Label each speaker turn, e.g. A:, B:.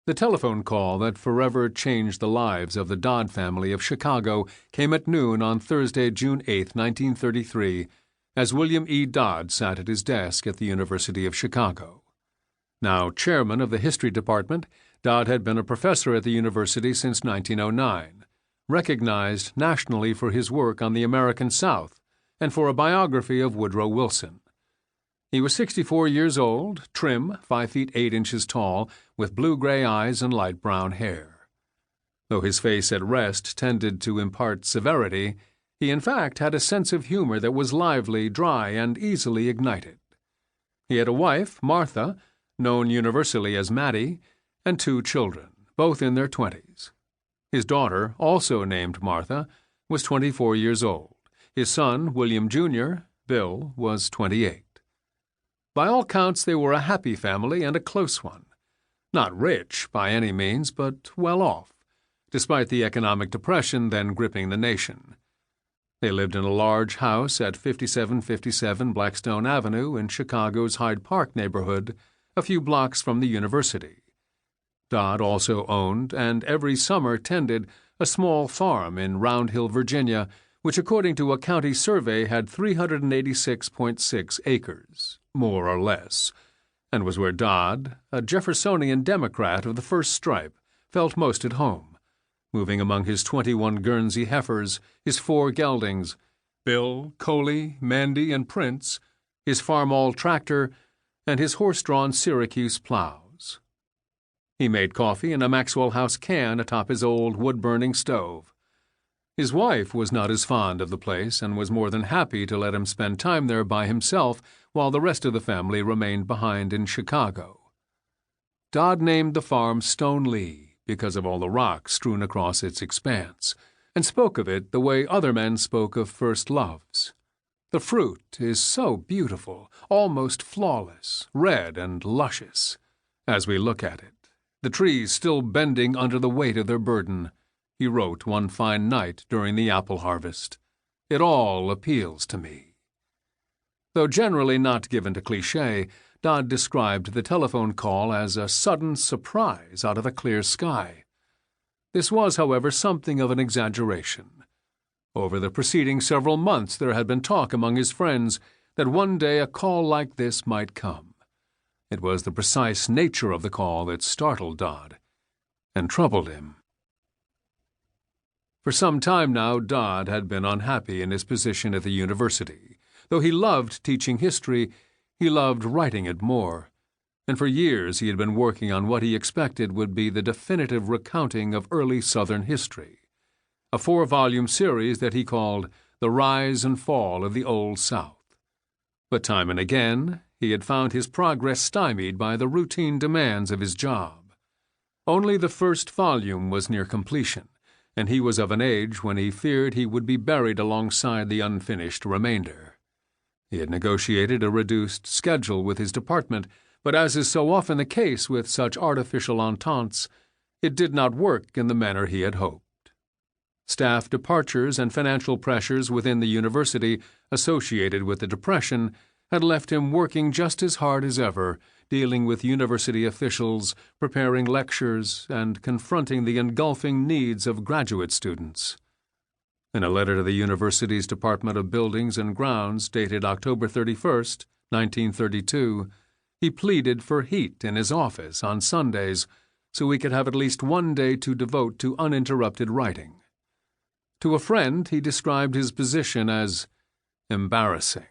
A: The telephone call that forever changed the lives of the Dodd family of Chicago came at noon on Thursday, June 8, 1933, as William E. Dodd sat at his desk at the University of Chicago. Now chairman of the history department, Dodd had been a professor at the university since 1909, recognized nationally for his work on the American South and for a biography of Woodrow Wilson. He was 64 years old, trim, 5 feet 8 inches tall, with blue-gray eyes and light brown hair. Though his face at rest tended to impart severity, he in fact had a sense of humor that was lively, dry, and easily ignited. He had a wife, Martha, known universally as Mattie, and 2 children, both in their 20s. His daughter, also named Martha, was 24 years old. His son, William Jr., Bill, was 28. By all counts, they were a happy family and a close one. Not rich by any means, but well off, despite the economic depression then gripping the nation. They lived in a large house at 5757 Blackstone Avenue in Chicago's Hyde Park neighborhood, a few blocks from the university. Dodd also owned and every summer tended a small farm in Round Hill, Virginia, which according to a county survey had 386.6 acres, more or less, and was where Dodd, a Jeffersonian Democrat of the first stripe, felt most at home, moving among his 21 Guernsey heifers, his 4 geldings, Bill, Coley, Mandy, and Prince, his Farmall tractor, and his horse-drawn Syracuse plows. He made coffee in a Maxwell House can atop his old wood-burning stove. His wife was not as fond of the place and was more than happy to let him spend time there by himself while the rest of the family remained behind in Chicago. Dodd named the farm Stone Lee because of all the rocks strewn across its expanse, and spoke of it the way other men spoke of first loves. The fruit is so beautiful, almost flawless, red and luscious, as we look at it, the trees still bending under the weight of their burden, he wrote one fine night during the apple harvest. It all appeals to me. Though generally not given to cliché, Dodd described the telephone call as a sudden surprise out of a clear sky. This was, however, something of an exaggeration. Over the preceding several months there had been talk among his friends that one day a call like this might come. It was the precise nature of the call that startled Dodd and troubled him. For some time now, Dodd had been unhappy in his position at the university. Though he loved teaching history, he loved writing it more, and for years he had been working on what he expected would be the definitive recounting of early Southern history, a 4-volume series that he called The Rise and Fall of the Old South. But time and again, he had found his progress stymied by the routine demands of his job. Only the first volume was near completion, and he was of an age when he feared he would be buried alongside the unfinished remainder. He had negotiated a reduced schedule with his department, but as is so often the case with such artificial ententes, it did not work in the manner he had hoped. Staff departures and financial pressures within the university associated with the Depression had left him working just as hard as ever, dealing with university officials, preparing lectures, and confronting the engulfing needs of graduate students. In a letter to the university's Department of Buildings and Grounds dated October 31st, 1932, he pleaded for heat in his office on Sundays so he could have at least one day to devote to uninterrupted writing. To a friend, he described his position as embarrassing.